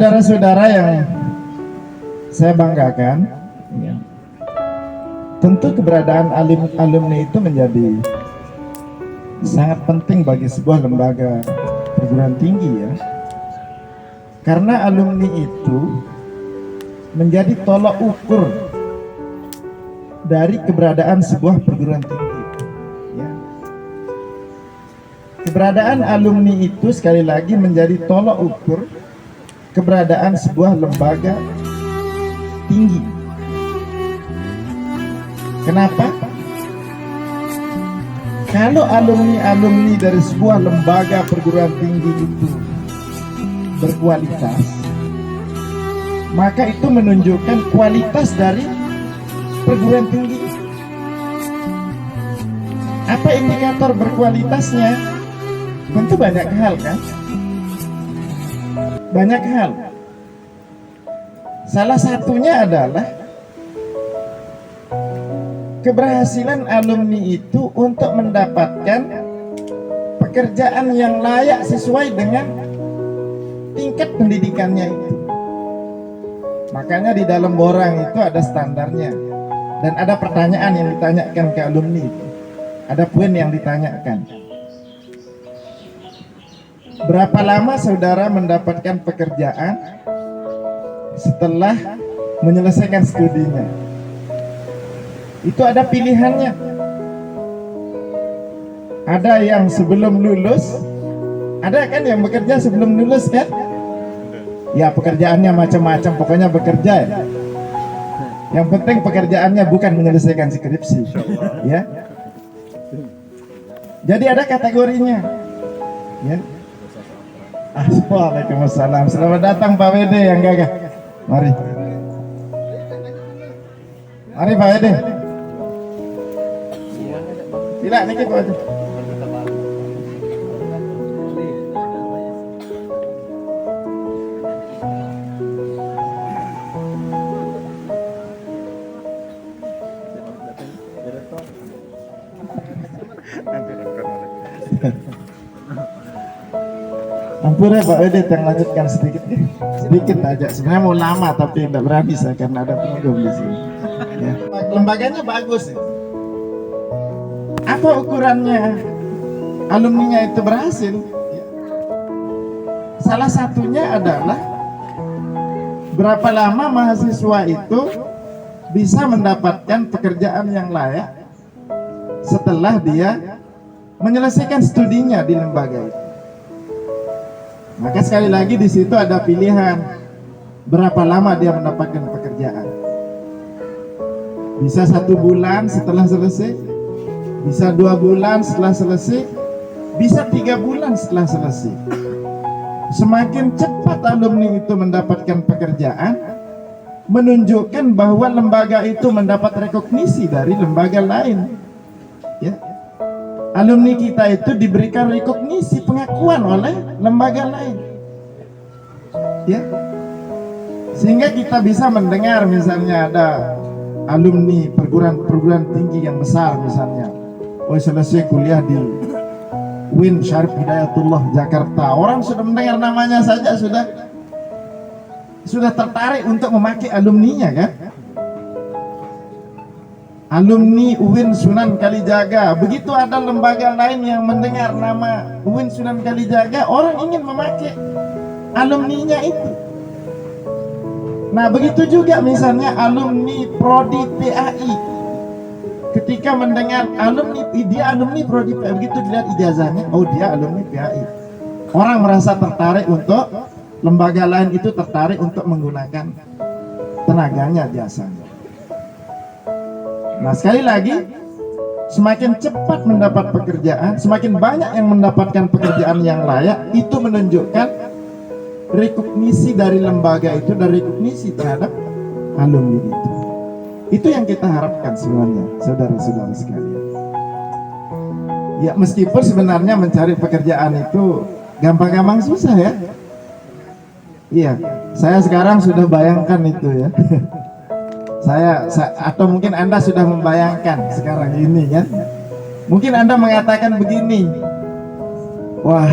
Saudara-saudara yang saya banggakan, ya, tentu keberadaan alumni itu menjadi sangat penting bagi sebuah lembaga perguruan tinggi, ya, karena alumni itu menjadi tolak ukur dari keberadaan sebuah perguruan tinggi, ya. Keberadaan alumni itu sekali lagi menjadi tolak ukur keberadaan sebuah lembaga tinggi. Kenapa? Kalau alumni dari sebuah lembaga perguruan tinggi itu berkualitas, maka itu menunjukkan kualitas dari perguruan tinggi. Apa indikator berkualitasnya? Tentu banyak hal, kan? Banyak hal. Salah satunya adalah keberhasilan alumni itu untuk mendapatkan pekerjaan yang layak sesuai dengan tingkat pendidikannya itu. Makanya di dalam borang itu ada standarnya, dan ada pertanyaan yang ditanyakan ke alumni itu. Ada poin yang ditanyakan. Berapa lama saudara mendapatkan pekerjaan setelah menyelesaikan studinya? Itu ada pilihannya. Ada yang sebelum lulus, ada kan yang bekerja sebelum lulus, kan? Ya, pekerjaannya macam-macam, pokoknya bekerja, ya. Yang penting pekerjaannya bukan menyelesaikan skripsi, ya. Jadi ada kategorinya, ya. Waalaikumsalam. Selamat datang Pak Wede yang gagah. Mari. Mari Pak Wede. Tidak, niki Pak Wede. Ampun ya Pak Wede, yang lanjutkan sedikit aja. Sebenarnya mau lama tapi tidak berani saya karena ada pengunjung di sini. Ya. Lembaganya bagus, ya. Apa ukurannya alumninya itu berhasil? Ya. Salah satunya adalah berapa lama mahasiswa itu bisa mendapatkan pekerjaan yang layak setelah dia menyelesaikan studinya di lembaga itu. Maka sekali lagi di situ ada pilihan berapa lama dia mendapatkan pekerjaan. Bisa 1 bulan setelah selesai, bisa 2 bulan setelah selesai, bisa 3 bulan setelah selesai. Semakin cepat alumni itu mendapatkan pekerjaan, menunjukkan bahwa lembaga itu mendapat rekognisi dari lembaga lain, ya. Alumni kita itu diberikan rekognisi, pengakuan oleh lembaga lain, ya, sehingga kita bisa mendengar misalnya ada alumni perguruan tinggi yang besar, misalnya, oh selesai kuliah di UIN Syarif Hidayatullah Jakarta, orang sudah mendengar namanya saja sudah tertarik untuk memakai alumninya, kan? Alumni UIN Sunan Kalijaga, begitu ada lembaga lain yang mendengar nama UIN Sunan Kalijaga, orang ingin memakai alumninya itu. Nah, begitu juga misalnya alumni Prodi PAI, ketika mendengar dia alumni Prodi PAI, begitu dilihat ijazahnya, oh dia alumni PAI, orang merasa tertarik untuk, lembaga lain itu tertarik untuk menggunakan tenaganya, jasanya. Nah, sekali lagi, semakin cepat mendapat pekerjaan, semakin banyak yang mendapatkan pekerjaan yang layak, itu menunjukkan rekognisi dari lembaga itu, dan rekognisi terhadap alumni itu. Itu yang kita harapkan sebenarnya, saudara-saudara sekalian. Ya, meskipun sebenarnya mencari pekerjaan itu gampang-gampang susah, ya. Iya, saya sekarang sudah bayangkan itu, ya. Saya atau mungkin Anda sudah membayangkan sekarang ini, kan? Mungkin Anda mengatakan begini, wah,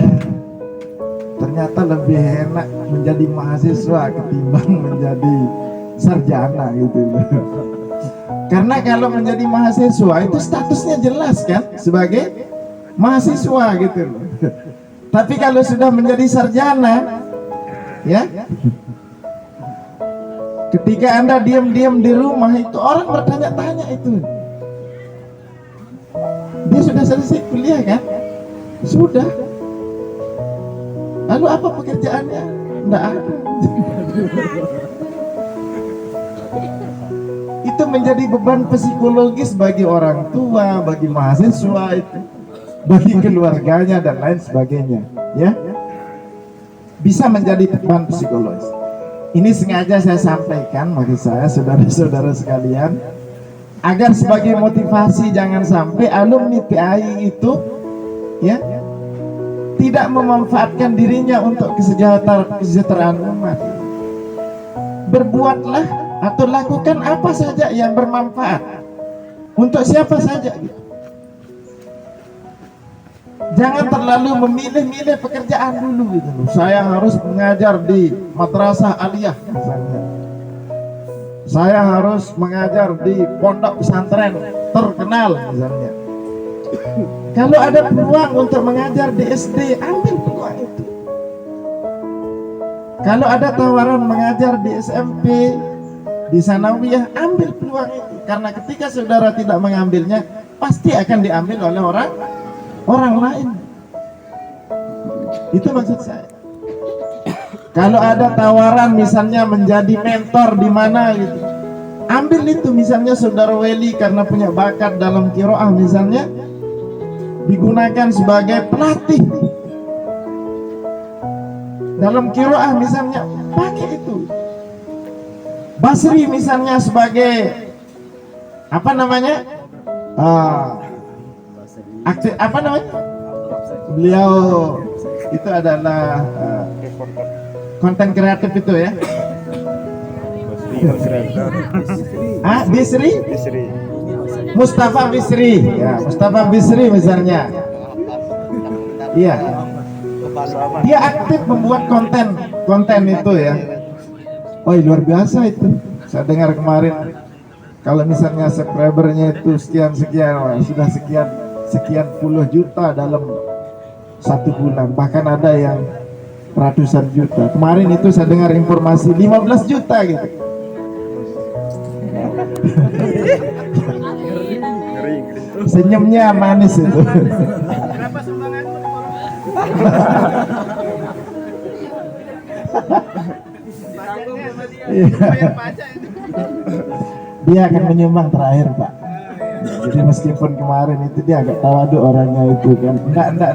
ternyata lebih enak menjadi mahasiswa ketimbang menjadi sarjana gitu loh. Karena kalau menjadi mahasiswa itu statusnya jelas kan sebagai mahasiswa gitu loh. Tapi kalau sudah menjadi sarjana, ya, ketika Anda diam-diam di rumah itu orang bertanya-tanya itu. Dia sudah selesai kuliah kan? Sudah. Lalu apa pekerjaannya? Enggak ada. Itu menjadi beban psikologis bagi orang tua, bagi mahasiswa itu, bagi keluarganya dan lain sebagainya, ya. Bisa menjadi beban psikologis. Ini sengaja saya sampaikan bagi saya, saudara-saudara sekalian, agar sebagai motivasi jangan sampai alumni PAI itu, ya, tidak memanfaatkan dirinya untuk kesejahteraan umat. Berbuatlah atau lakukan apa saja yang bermanfaat untuk siapa saja gitu. Jangan terlalu memilih-milih pekerjaan dulu gitu. Saya harus mengajar di madrasah aliyah misalnya. Saya harus mengajar di pondok pesantren terkenal misalnya. Kalau ada peluang untuk mengajar di SD, ambil peluang itu. Kalau ada tawaran mengajar di SMP, di sanawiyah, ambil peluang itu. Karena ketika saudara tidak mengambilnya, pasti akan diambil oleh orang lain. Itu maksud saya. Kalau ada tawaran misalnya menjadi mentor di mana gitu, ambil itu. Misalnya saudara Weli karena punya bakat dalam qiraah misalnya, digunakan sebagai pelatih dalam qiraah misalnya, pakai itu. Basri misalnya sebagai apa namanya, apa namanya, beliau itu adalah konten kreatif itu ya. Bisri? Mustafa Bisri, ya, Mustafa Bisri misalnya. Iya. Dia aktif membuat konten itu ya. Oh, luar biasa itu. Saya dengar kemarin kalau misalnya subscribernya itu sekian, wah, sudah sekian puluh juta dalam 1 bulan. Bahkan ada yang ratusan juta. Kemarin itu saya dengar informasi 15 juta gitu. Senyumnya manis itu. Berapa sumbangan? Dia akan menyumbang terakhir, Pak. Jadi meskipun kemarin itu dia agak tawadu orangnya itu kan.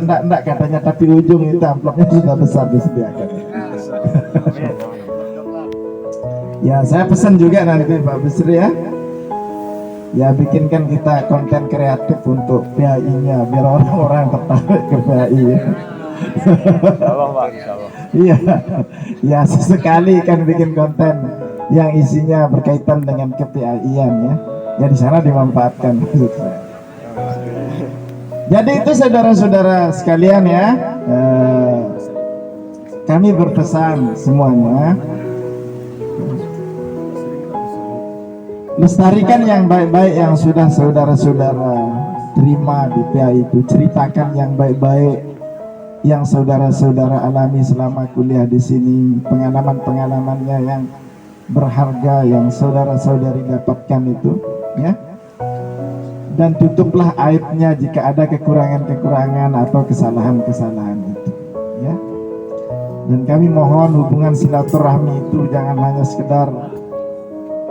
Enggak katanya, tapi ujung itu amplopnya sudah besar disediakan. Ya, saya pesan juga nanti Pak Bisri ya. Ya, bikinkan kita konten kreatif untuk PAI-nya biar orang-orang tertarik ke PAI ya. Iya, ya sesekali kan bikin konten yang isinya berkaitan dengan ke-PAI-an ya. Ya di sana dimanfaatkan. Jadi itu saudara-saudara sekalian ya, kami berpesan semuanya, lestarikan yang baik-baik yang sudah saudara-saudara terima di PAI itu. Ceritakan yang baik-baik yang saudara-saudara alami selama kuliah di sini, pengalaman-pengalamannya yang berharga yang saudara-saudari dapatkan itu, ya. Dan tutuplah aibnya jika ada kekurangan-kekurangan atau kesalahan-kesalahan itu, ya. Dan kami mohon hubungan silaturahmi itu jangan hanya sekedar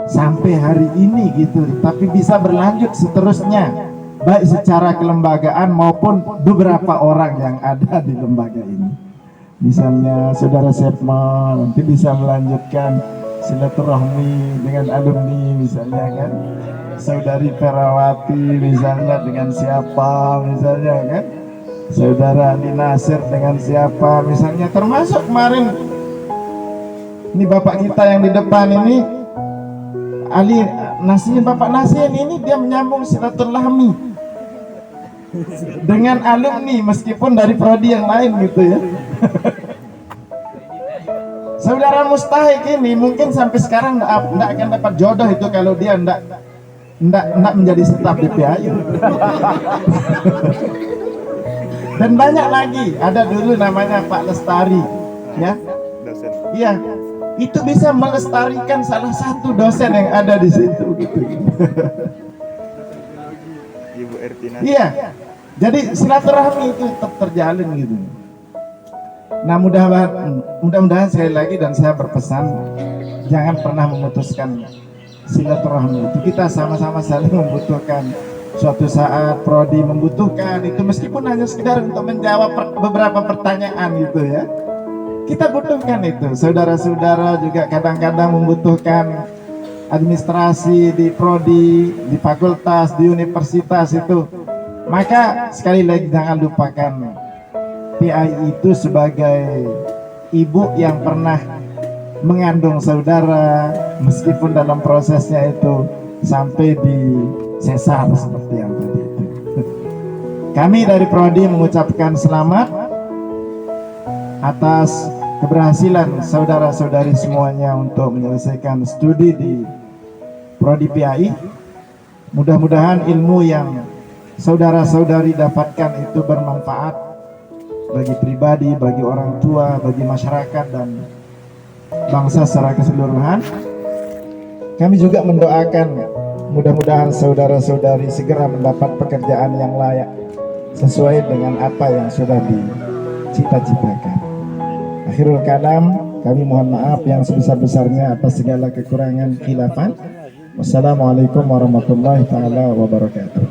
sampai hari ini gitu, tapi bisa berlanjut seterusnya, baik secara kelembagaan maupun beberapa orang yang ada di lembaga ini. Misalnya saudara Sepma nanti bisa melanjutkan silaturahmi dengan alumni misalnya kan, saudari Perawati misalnya dengan siapa misalnya kan, saudara Ali Nasir dengan siapa misalnya, termasuk kemarin ini bapak kita yang di depan ini Ali Nasir, Bapak Nasir ini dia menyambung silaturahmi dengan alumni meskipun dari prodi yang lain gitu ya. Saudara Mustahik ini mungkin sampai sekarang nggak akan dapat jodoh itu kalau dia nggak menjadi staf di PAI. Dan banyak lagi, ada dulu namanya Pak Lestari, ya. Dosen. Iya, itu bisa melestarikan salah satu dosen yang ada di situ gitu. Ibu Ertina. Iya, jadi silaturahmi itu tetap terjalin gitu. Nah mudah-mudahan sekali lagi, dan saya berpesan, jangan pernah memutuskan silaturahmi itu. Kita sama-sama saling membutuhkan. Suatu saat prodi membutuhkan itu, meskipun hanya sekedar untuk menjawab beberapa pertanyaan gitu ya. Kita butuhkan itu. Saudara-saudara juga kadang-kadang membutuhkan administrasi di prodi, di fakultas, di universitas itu. Maka sekali lagi jangan lupakan PAI itu sebagai ibu yang pernah mengandung saudara, meskipun dalam prosesnya itu sampai di sesar seperti yang tadi itu. Kami dari prodi mengucapkan selamat atas keberhasilan saudara-saudari semuanya untuk menyelesaikan studi di prodi PAI. Mudah-mudahan ilmu yang saudara-saudari dapatkan itu bermanfaat bagi pribadi, bagi orang tua, bagi masyarakat dan bangsa secara keseluruhan. Kami juga mendoakan mudah-mudahan saudara-saudari segera mendapat pekerjaan yang layak sesuai dengan apa yang sudah dicita-citakan. Akhirul kalam, kami mohon maaf yang sebesar-besarnya atas segala kekurangan khilafan. Wassalamualaikum warahmatullahi taala wabarakatuh.